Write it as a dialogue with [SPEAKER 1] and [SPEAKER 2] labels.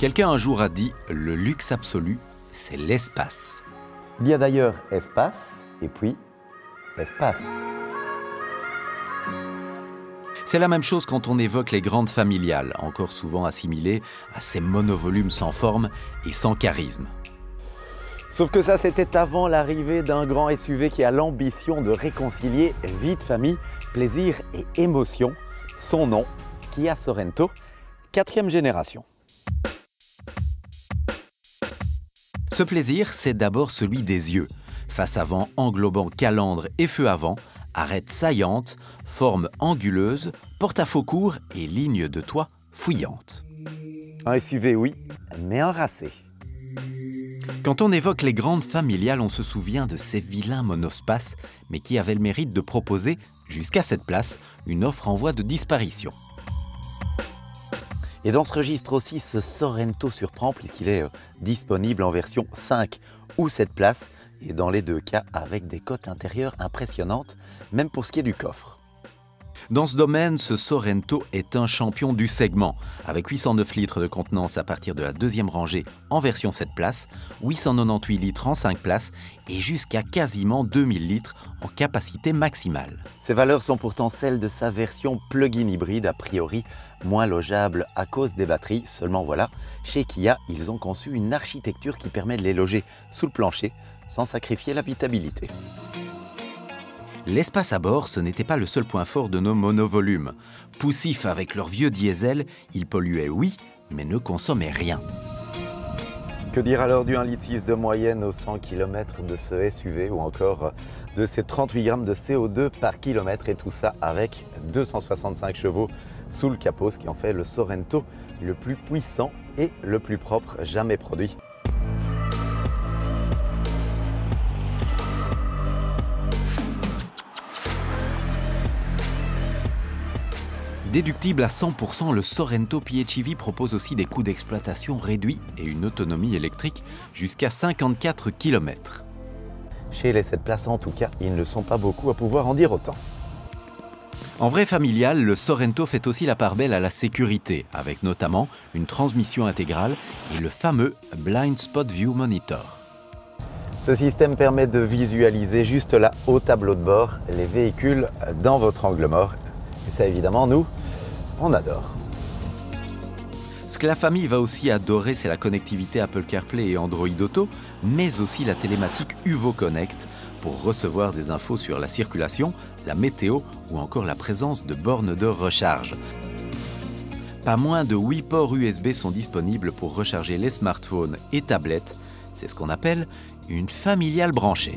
[SPEAKER 1] Quelqu'un un jour a dit « le luxe absolu, c'est l'espace ».
[SPEAKER 2] Il y a d'ailleurs espace et puis espace.
[SPEAKER 1] C'est la même chose quand on évoque les grandes familiales, encore souvent assimilées à ces monovolumes sans forme et sans charisme.
[SPEAKER 2] Sauf que ça, c'était avant l'arrivée d'un grand SUV qui a l'ambition de réconcilier vie de famille, plaisir et émotion. Son nom, Kia Sorento, 4e génération.
[SPEAKER 1] Ce plaisir, c'est d'abord celui des yeux. Face avant englobant calandre et feu avant, arête saillante, forme anguleuse, porte-à-faux court et ligne de toit fouillante.
[SPEAKER 2] Un SUV, oui, mais un racé.
[SPEAKER 1] Quand on évoque les grandes familiales, on se souvient de ces vilains monospaces, mais qui avaient le mérite de proposer, jusqu'à cette place, une offre en voie de disparition.
[SPEAKER 2] Et dans ce registre aussi, ce Sorento surprend puisqu'il est disponible en version 5 ou 7 places, et dans les deux cas avec des cotes intérieures impressionnantes, même pour ce qui est du coffre.
[SPEAKER 1] Dans ce domaine, ce Sorento est un champion du segment, avec 809 litres de contenance à partir de la deuxième rangée en version 7 places, 898 litres en 5 places et jusqu'à quasiment 2000 litres en capacité maximale.
[SPEAKER 2] Ces valeurs sont pourtant celles de sa version plug-in hybride, a priori moins logeable à cause des batteries. Seulement voilà, chez Kia, ils ont conçu une architecture qui permet de les loger sous le plancher sans sacrifier l'habitabilité.
[SPEAKER 1] L'espace à bord, ce n'était pas le seul point fort de nos monovolumes. Poussifs avec leur vieux diesel, ils polluaient oui, mais ne consommaient rien.
[SPEAKER 2] Que dire alors du 1,6 litre de moyenne aux 100 km de ce SUV ou encore de ces 38 grammes de CO2 par kilomètre, et tout ça avec 265 chevaux sous le capot, ce qui en fait le Sorento le plus puissant et le plus propre jamais produit.
[SPEAKER 1] Déductible à 100%, le Sorento PHEV propose aussi des coûts d'exploitation réduits et une autonomie électrique jusqu'à 54 km.
[SPEAKER 2] Chez les 7 places en tout cas, ils ne sont pas beaucoup à pouvoir en dire autant.
[SPEAKER 1] En vrai familial, le Sorento fait aussi la part belle à la sécurité, avec notamment une transmission intégrale et le fameux Blind Spot View Monitor.
[SPEAKER 2] Ce système permet de visualiser juste là, au tableau de bord, les véhicules dans votre angle mort. Et ça, évidemment, nous, on adore.
[SPEAKER 1] Ce que la famille va aussi adorer, c'est la connectivité Apple CarPlay et Android Auto, mais aussi la télématique UVO Connect pour recevoir des infos sur la circulation, la météo ou encore la présence de bornes de recharge. Pas moins de 8 ports USB sont disponibles pour recharger les smartphones et tablettes. C'est ce qu'on appelle une familiale branchée.